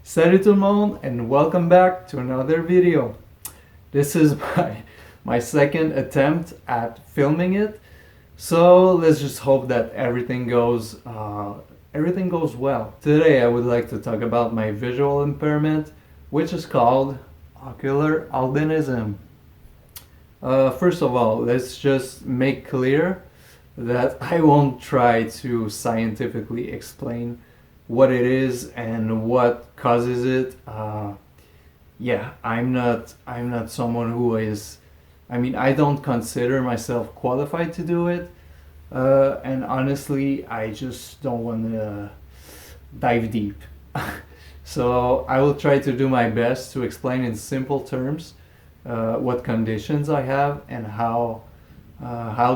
Salut tout le monde and welcome back to another video. This is my second attempt at filming it, so let's just hope that everything goes well. Today I would like to talk about my visual impairment, which is called ocular albinism. First of all, let's just make clear that I won't try to scientifically explain what it is and what causes it. I'm not someone who is. I mean, I don't consider myself qualified to do it, and honestly, I just don't want to dive deep. So I will try to do my best to explain in simple terms what conditions I have and how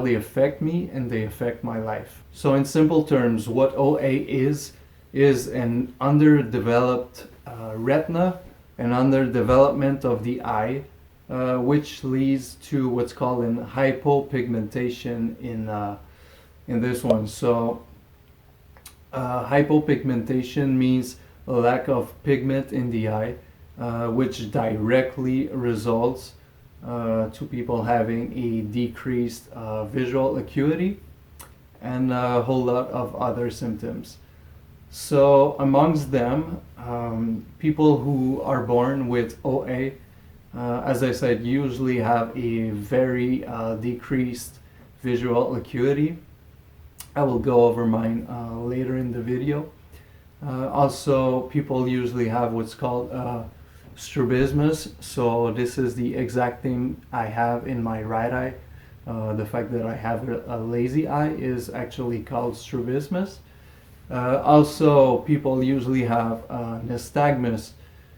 they affect me and they affect my life. So in simple terms, what OA is an underdeveloped retina, an underdevelopment of the eye, which leads to what's called an hypopigmentation in this one. So hypopigmentation means a lack of pigment in the eye, which directly results to people having a decreased visual acuity and a whole lot of other symptoms. So amongst them, people who are born with OA, as I said, usually have a very decreased visual acuity. I will go over mine later in the video. Also, people usually have what's called strabismus. So this is the exact thing I have in my right eye. The fact that I have a lazy eye is actually called strabismus. Also, people usually have nystagmus.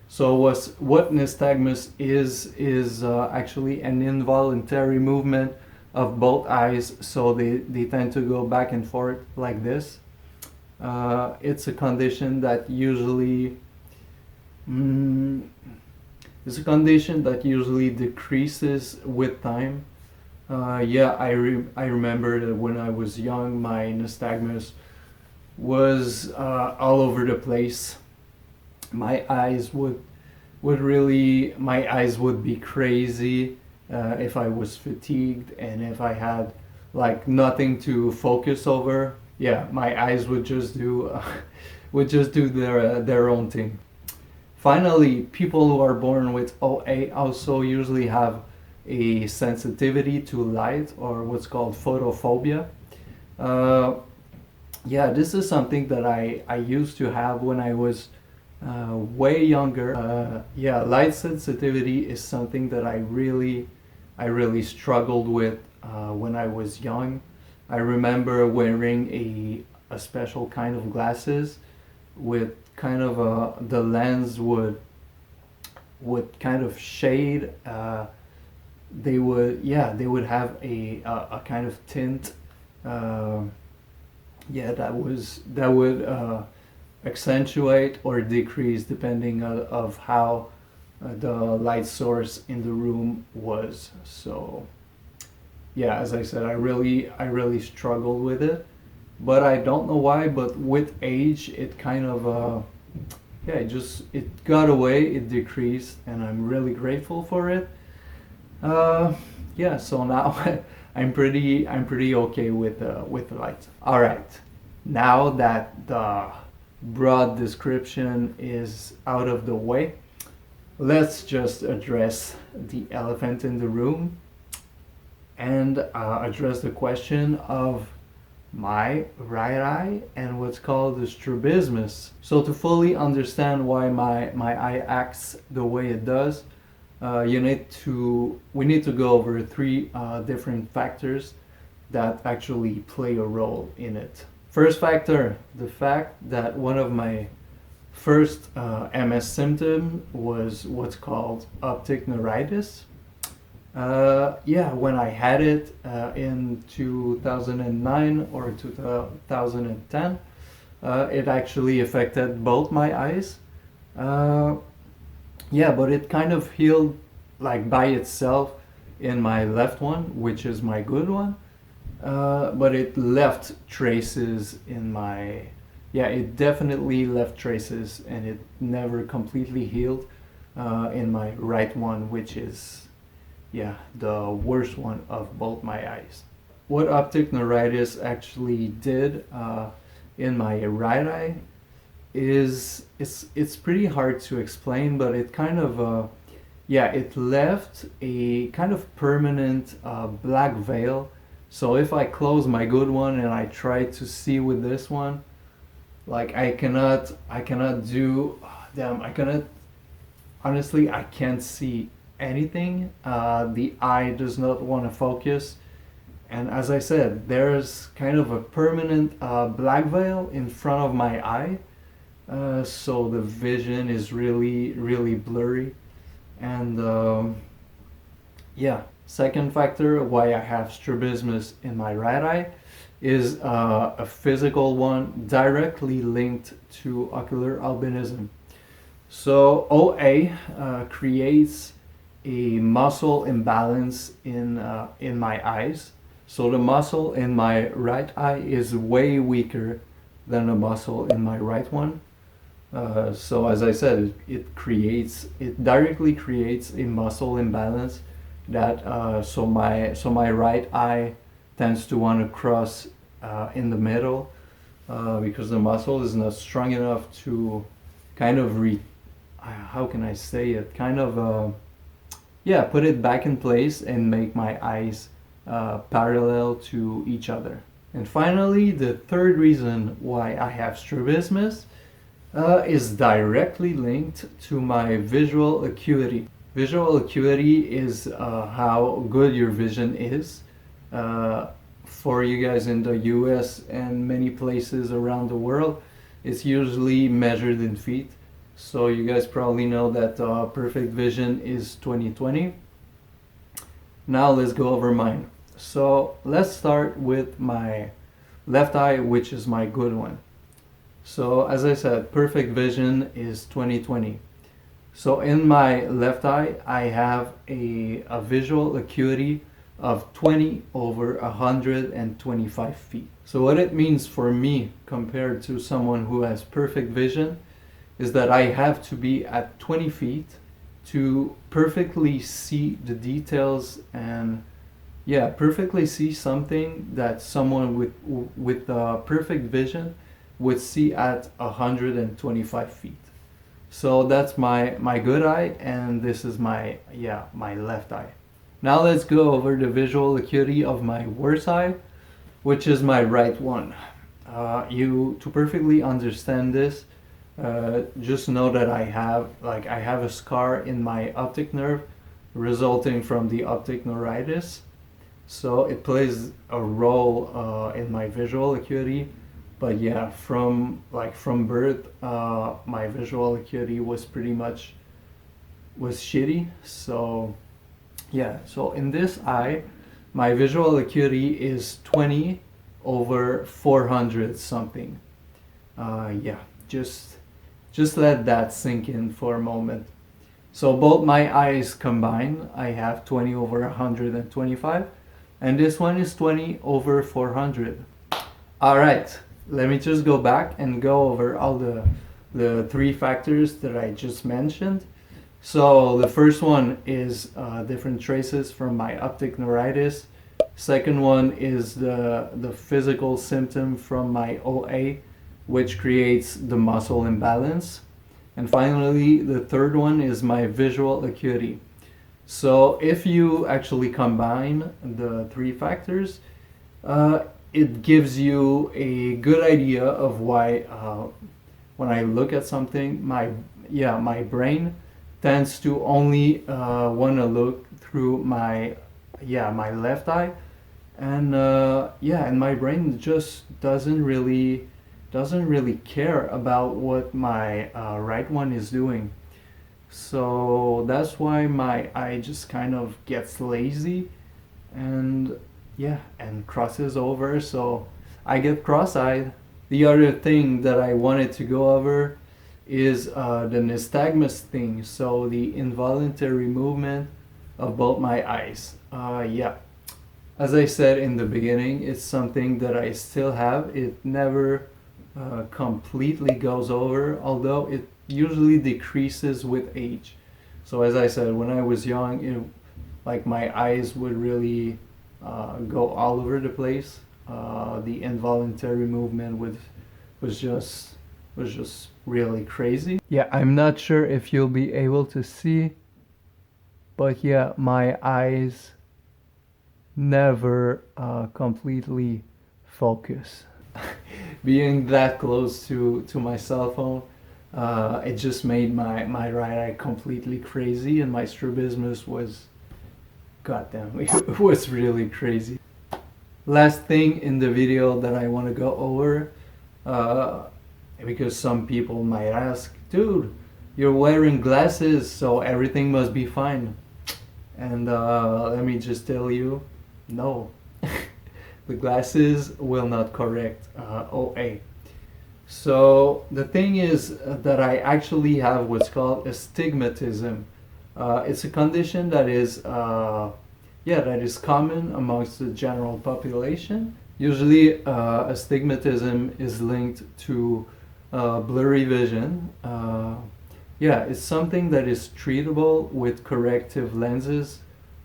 So what nystagmus is actually an involuntary movement of both eyes. So they tend to go back and forth like this. It's a condition that usually decreases with time. I remember that when I was young, my nystagmus was all over the place. My eyes would be crazy if I was fatigued and if I had like nothing to focus over. Yeah, my eyes would just do their own thing. Finally, people who are born with OA also usually have a sensitivity to light, or what's called photophobia. This is something that I used to have when I was way younger. Light sensitivity is something that I really struggled with when I was young. I remember wearing a special kind of glasses with kind of the lens would kind of shade. They would have a kind of tint. That would accentuate or decrease depending of how the light source in the room was. So as I said, I really struggled with it, but I don't know why, but with age it kind of it got away, it decreased, and I'm really grateful for it. So now I'm pretty okay with the light. All right, now that the broad description is out of the way, let's just address the elephant in the room and address the question of my right eye and what's called the strabismus. So to fully understand why my eye acts the way it does, we need to go over three different factors that actually play a role in it. First factor, the fact that one of my first MS symptom was what's called optic neuritis. When I had it in 2009 or 2010, it actually affected both my eyes. But it kind of healed like by itself in my left one, which is my good one. But it left traces in my yeah, it definitely left traces, and it never completely healed in my right one, which is, yeah, the worst one of both my eyes. What optic neuritis actually did in my right eye is, it's pretty hard to explain, but it kind of yeah, it left a kind of permanent black veil. So if I close my good one and I try to see with this one, like I cannot do, damn, I cannot, honestly, I can't see anything. The eye does not want to focus. And as I said, there's kind of a permanent black veil in front of my eye. So the vision is really, really blurry. And yeah, second factor why I have strabismus in my right eye is a physical one directly linked to ocular albinism. So OA creates a muscle imbalance in my eyes. So the muscle in my right eye is way weaker than the muscle in my right one. So as I said, it directly creates a muscle imbalance that so my right eye tends to want to cross in the middle because the muscle is not strong enough to kind of how can I say it, kind of yeah, put it back in place and make my eyes parallel to each other. And finally, the third reason why I have strabismus is directly linked to my visual acuity. Visual acuity is how good your vision is. For you guys in the US and many places around the world, it's usually measured in feet. So you guys probably know that perfect vision is 20/20. Now let's go over mine. So let's start with my left eye, which is my good one. So as I said, perfect vision is 20/20. So in my left eye, I have a visual acuity of 20 over 125 feet. So what it means for me compared to someone who has perfect vision is that I have to be at 20 feet to perfectly see the details and, yeah, perfectly see something that someone with perfect vision would see at 125 feet. So that's my good eye, and this is my left eye. Now let's go over the visual acuity of my worst eye, which is my right one. You to perfectly understand this, just know that I have a scar in my optic nerve resulting from the optic neuritis. So it plays a role in my visual acuity. But yeah, from birth, my visual acuity was shitty. So yeah, so in this eye, my visual acuity is 20 over 400 something. Yeah, just let that sink in for a moment. So both my eyes combined, I have 20 over 125, and this one is 20 over 400. All right, let me just go back and go over all the three factors that I just mentioned. So the first one is different traces from my optic neuritis. Second one is the physical symptom from my OA, which creates the muscle imbalance. And finally, the third one is my visual acuity. So if you actually combine the three factors, it gives you a good idea of why when I look at something, my brain tends to only want to look through my left eye, and and my brain just doesn't really care about what my right one is doing. So that's why my eye just kind of gets lazy and crosses over. So I get cross-eyed. The other thing that I wanted to go over is the nystagmus thing. So the involuntary movement of both my eyes. As I said in the beginning, it's something that I still have. It never completely goes over, although it usually decreases with age. So as I said, when I was young, like my eyes would really go all over the place. The involuntary movement was just was just really crazy. Yeah, I'm not sure if you'll be able to see, but yeah, my eyes never completely focus. Being that close to my cell phone, it just made my right eye completely crazy, and my strabismus was, goddamn, it was really crazy. Last thing in the video that I want to go over, because some people might ask, dude, you're wearing glasses, so everything must be fine. And let me just tell you, no. The glasses will not correct OA. So the thing is that I actually have what's called astigmatism. It's a condition that is that is common amongst the general population. Usually astigmatism is linked to blurry vision. It's something that is treatable with corrective lenses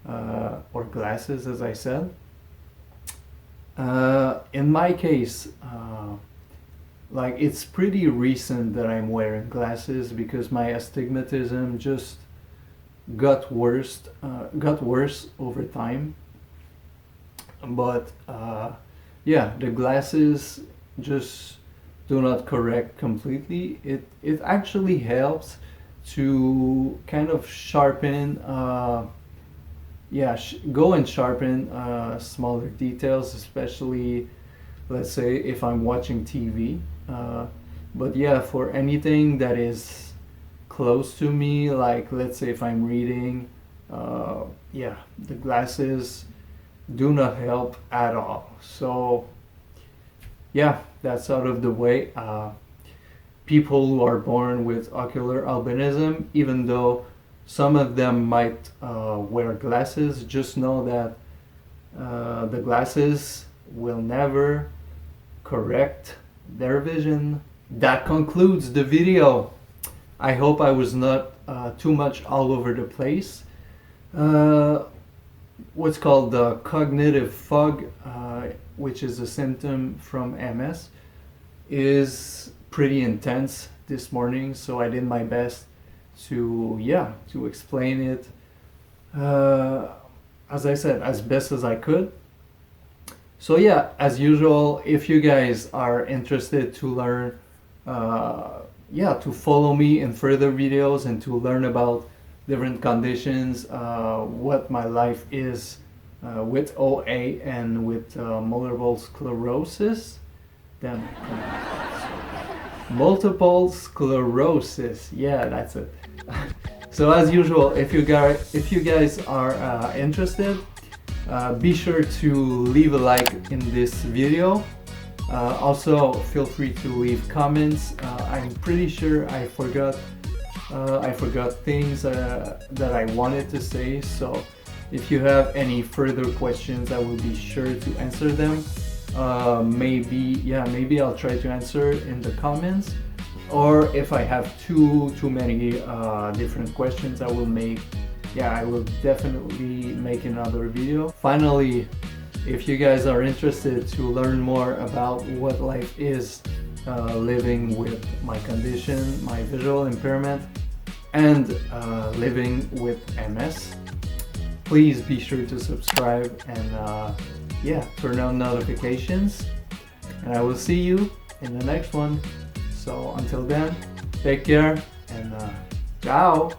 or glasses, as I said. In my case, like, it's pretty recent that I'm wearing glasses because my astigmatism just got worse over time. But the glasses just do not correct completely. It actually helps to kind of sharpen go and sharpen smaller details, especially, let's say, if I'm watching TV. But yeah, for anything that is close to me, like, let's say, if I'm reading, the glasses do not help at all. So yeah, that's out of the way. People who are born with ocular albinism, even though some of them might wear glasses, just know that the glasses will never correct their vision. That concludes the video. I hope I was not too much all over the place. What's called the cognitive fog, which is a symptom from MS, is pretty intense this morning, so I did my best to explain it, as I said, as best as I could. So yeah, as usual, if you guys are interested to learn, to follow me in further videos and to learn about different conditions, what my life is with OA and with multiple sclerosis. Damn. Multiple sclerosis. Yeah, that's it. So as usual, if you guys are interested, be sure to leave a like in this video. Also, feel free to leave comments. I'm pretty sure I forgot things that I wanted to say. So if you have any further questions, I will be sure to answer them. Maybe I'll try to answer in the comments, or if I have too many different questions, I will definitely make another video. Finally, if you guys are interested to learn more about what life is living with my condition, my visual impairment, and living with MS, please be sure to subscribe and turn on notifications, and I will see you in the next one. So until then, take care and ciao.